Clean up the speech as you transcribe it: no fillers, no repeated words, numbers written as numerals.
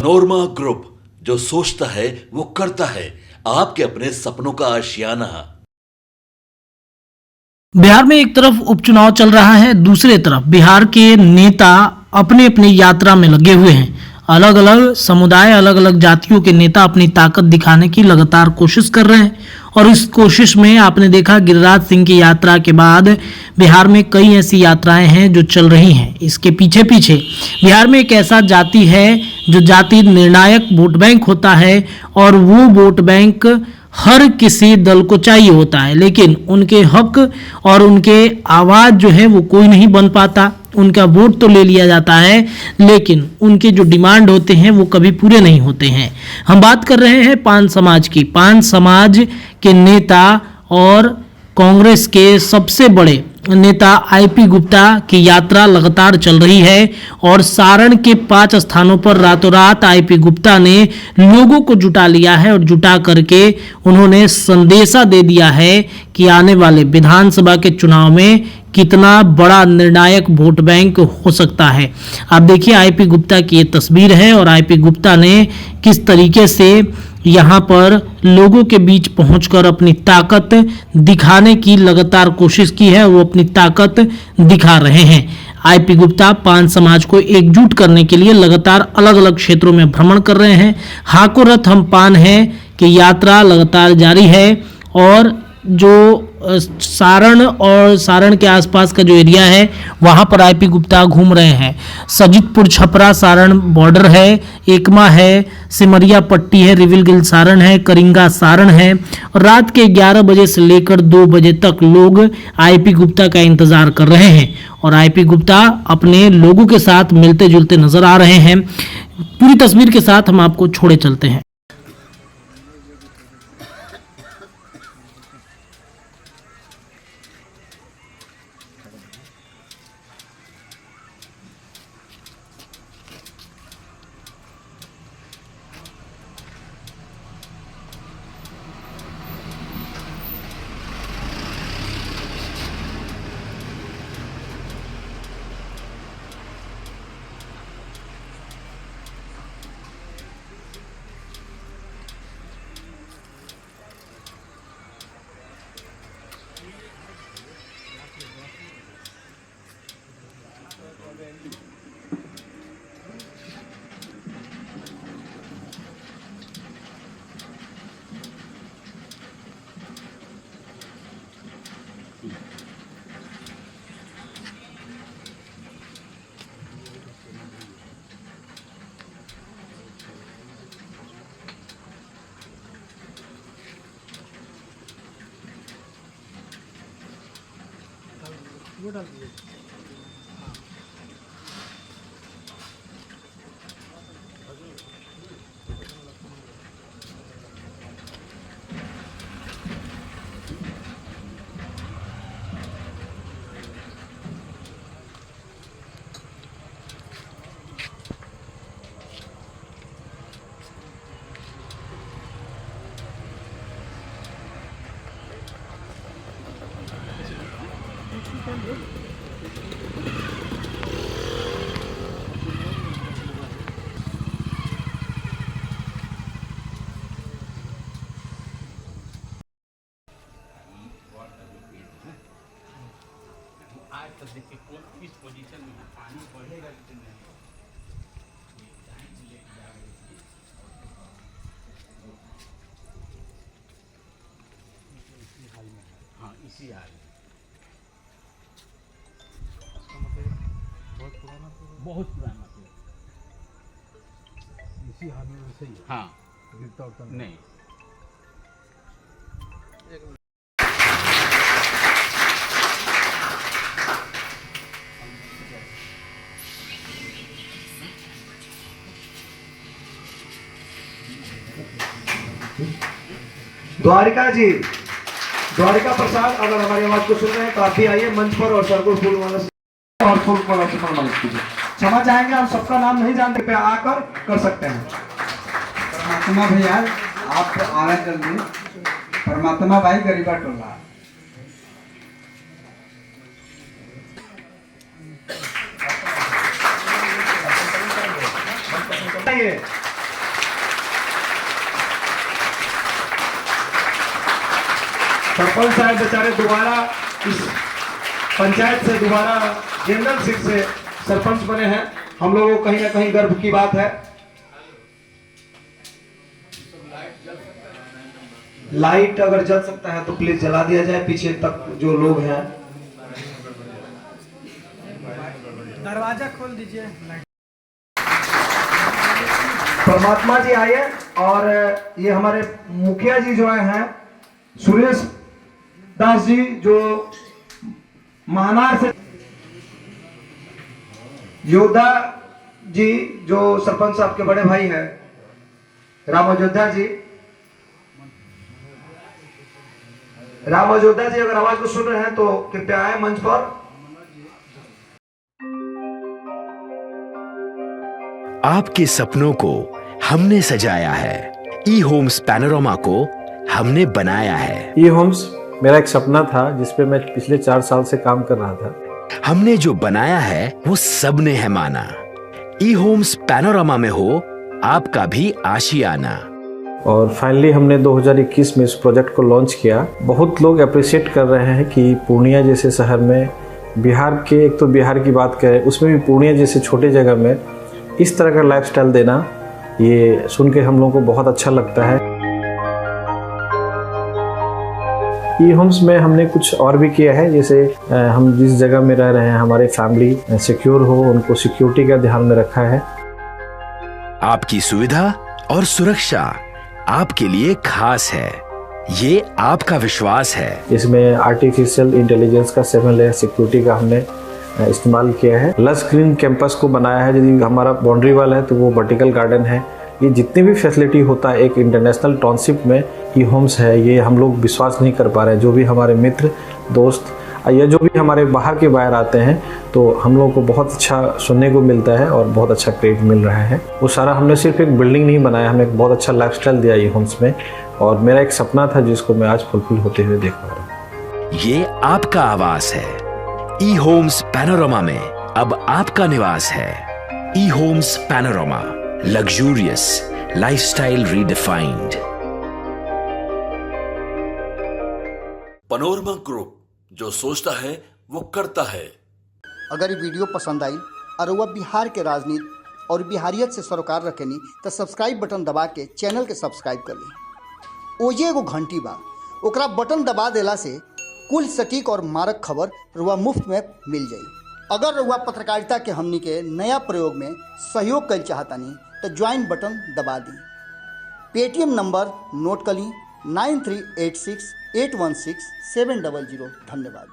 Manorama group, जो सोचता है वो करता है। आपके अपने सपनों का आशियाना। बिहार में एक तरफ उपचुनाव चल रहा है, दूसरे तरफ बिहार के नेता अपने अपनी यात्रा में लगे हुए हैं। अलग अलग समुदाय, अलग अलग जातियों के नेता अपनी ताकत दिखाने की लगातार कोशिश कर रहे हैं और इस कोशिश में आपने देखा गिरिराज सिंह की यात्रा के बाद बिहार में कई ऐसी यात्राएं हैं जो चल रही हैं। इसके पीछे पीछे बिहार में एक ऐसा जाति है जो जाति निर्णायक वोट बैंक होता है और वो वोट बैंक हर किसी दल को चाहिए होता है, लेकिन उनके हक और उनके आवाज़ जो है वो कोई नहीं बन पाता। उनका वोट तो ले लिया जाता है, लेकिन उनके जो डिमांड होते हैं वो कभी पूरे नहीं होते हैं। हम बात कर रहे हैं पान समाज की। पान समाज के नेता और कांग्रेस के सबसे बड़े नेता आईपी गुप्ता की यात्रा लगातार चल रही है और सारण के 5 स्थानों पर रातों रात आईपी गुप्ता ने लोगों को जुटा लिया है और जुटा करके उन्होंने संदेशा दे दिया है कि आने वाले विधानसभा के चुनाव में कितना बड़ा निर्णायक वोट बैंक हो सकता है। आप देखिए आईपी गुप्ता की ये तस्वीर है और आईपी गुप्ता ने किस तरीके से यहाँ पर लोगों के बीच पहुंचकर अपनी ताकत दिखाने की लगातार कोशिश की है। वो अपनी ताकत दिखा रहे हैं। आईपी गुप्ता पान समाज को एकजुट करने के लिए लगातार अलग अलग क्षेत्रों में भ्रमण कर रहे हैं। हाको रथ हम पान है कि यात्रा लगातार जारी है और जो सारण और सारण के आसपास का जो एरिया है वहाँ पर आईपी गुप्ता घूम रहे हैं। सजीदपुर छपरा सारण बॉर्डर है, एकमा है, सिमरिया पट्टी है, रिविलगिल सारण है, करिंगा सारण है और रात के 11 बजे से लेकर 2 बजे तक लोग आईपी गुप्ता का इंतजार कर रहे हैं और आईपी गुप्ता अपने लोगों के साथ मिलते जुलते नजर आ रहे हैं। पूरी तस्वीर के साथ हम आपको छोड़े चलते हैं। आज तक देखिए किस पोजीशन में पानी बढ़ेगा कि नहीं। हाँ इसी हाल में बहुत पुराना पेड़ इसी हाल में वैसे ही है। हाँ गिरता उड़ता नहीं। द्वारिका जी, द्वारिका प्रसाद, अगर हमारी आवाज को सुन रहे हैं तो आप भी आइए मंच पर और सर को फूल माला और फूल माला से सम्मानित कीजिए। क्षमा चाहेंगे, हम सबका नाम नहीं जानते, पे आकर कर सकते हैं। परमात्मा भैया आप आ रहे जल्दी। परमात्मा भाई गरीबा टोला। सरपंच साहब बेचारे दोबारा इस पंचायत से दोबारा जनरल सीट से सरपंच बने हैं, हम लोगों को कहीं ना कहीं गर्व की बात है। लाइट अगर जल सकता है तो प्लीज जला दिया जाए, पीछे तक जो लोग हैं। दरवाजा खोल दीजिए। परमात्मा जी आइए, और ये हमारे मुखिया जी जो हैं सुरेश दास जी, जो महानार से, योद्धा जी जो सरपंच साहब के बड़े भाई हैं, राम अयोध्या जी। राम अयोध्या जी अगर आवाज को सुन रहे हैं तो कृपया आए मंच पर। आपके सपनों को हमने सजाया है, ई होम्स पैनोरमा को हमने बनाया है। ई होम्स मेरा एक सपना था जिस पे मैं पिछले 4 साल से काम कर रहा था। हमने जो बनाया है वो सबने है माना। ई होम्स पैनोरमा में हो आपका भी आशियाना। और फाइनली हमने 2021 में इस प्रोजेक्ट को लॉन्च किया। बहुत लोग अप्रिशिएट कर रहे हैं कि पूर्णिया जैसे शहर में, बिहार के, एक तो बिहार की बात करें उसमें भी पूर्णिया जैसे छोटे जगह में इस तरह का लाइफस्टाइल देना, ये सुन के हम लोगों को बहुत अच्छा लगता है। ई होम्स में हमने कुछ और भी किया है, जैसे हम जिस जगह में रह रहे हैं हमारे फैमिली सिक्योर हो, उनको सिक्योरिटी का ध्यान में रखा है। आपकी सुविधा और सुरक्षा आपके लिए खास है, ये आपका विश्वास है। इसमें आर्टिफिशियल इंटेलिजेंस का 7 लेयर सिक्योरिटी का हमने इस्तेमाल किया है। लस ग्रीन कैंपस को बनाया है, यदि हमारा बाउंड्री वाल है तो वो वर्टिकल गार्डन है। ये जितनी भी फैसिलिटी होता है एक इंटरनेशनल टाउनशिप में ई होम्स है, ये हम लोग विश्वास नहीं कर पा रहे हैं। जो भी हमारे मित्र दोस्त या जो भी हमारे बाहर के बाहर आते हैं तो हम लोगों को बहुत अच्छा सुनने को मिलता है और बहुत अच्छा क्रेडिट मिल रहा है। वो सारा हमने सिर्फ एक बिल्डिंग नहीं बनाया, हमें एक बहुत अच्छा लाइफस्टाइल दिया ई होम्स में, और मेरा एक सपना था जिसको मैं आज फुलफिल होते हुए देख पा रहा हूँ। ये आपका आवास है। ई होम्स पैनोरमा में अब आपका निवास है। E Homes Panorama, luxurious lifestyle redefined. Panorama Group, जो सोचता है वो करता है। अगर ये वीडियो पसंद आई और वह बिहार के राजनीति और बिहारियत से सरोकार रखेनी तो सब्सक्राइब बटन दबा के चैनल के सब्सक्राइब कर ली। ओजे एगो घंटी बा, ओकरा बटन दबा देला से कुल सटीक और मारक खबर रुआ मुफ्त में मिल जाई। अगर रुआ पत्रकारिता के हमनी के नया प्रयोग में सहयोग कर चाहतानी तो ज्वाइन बटन दबा दी। पेटीएम नंबर नोट कर ली 9386816700। धन्यवाद।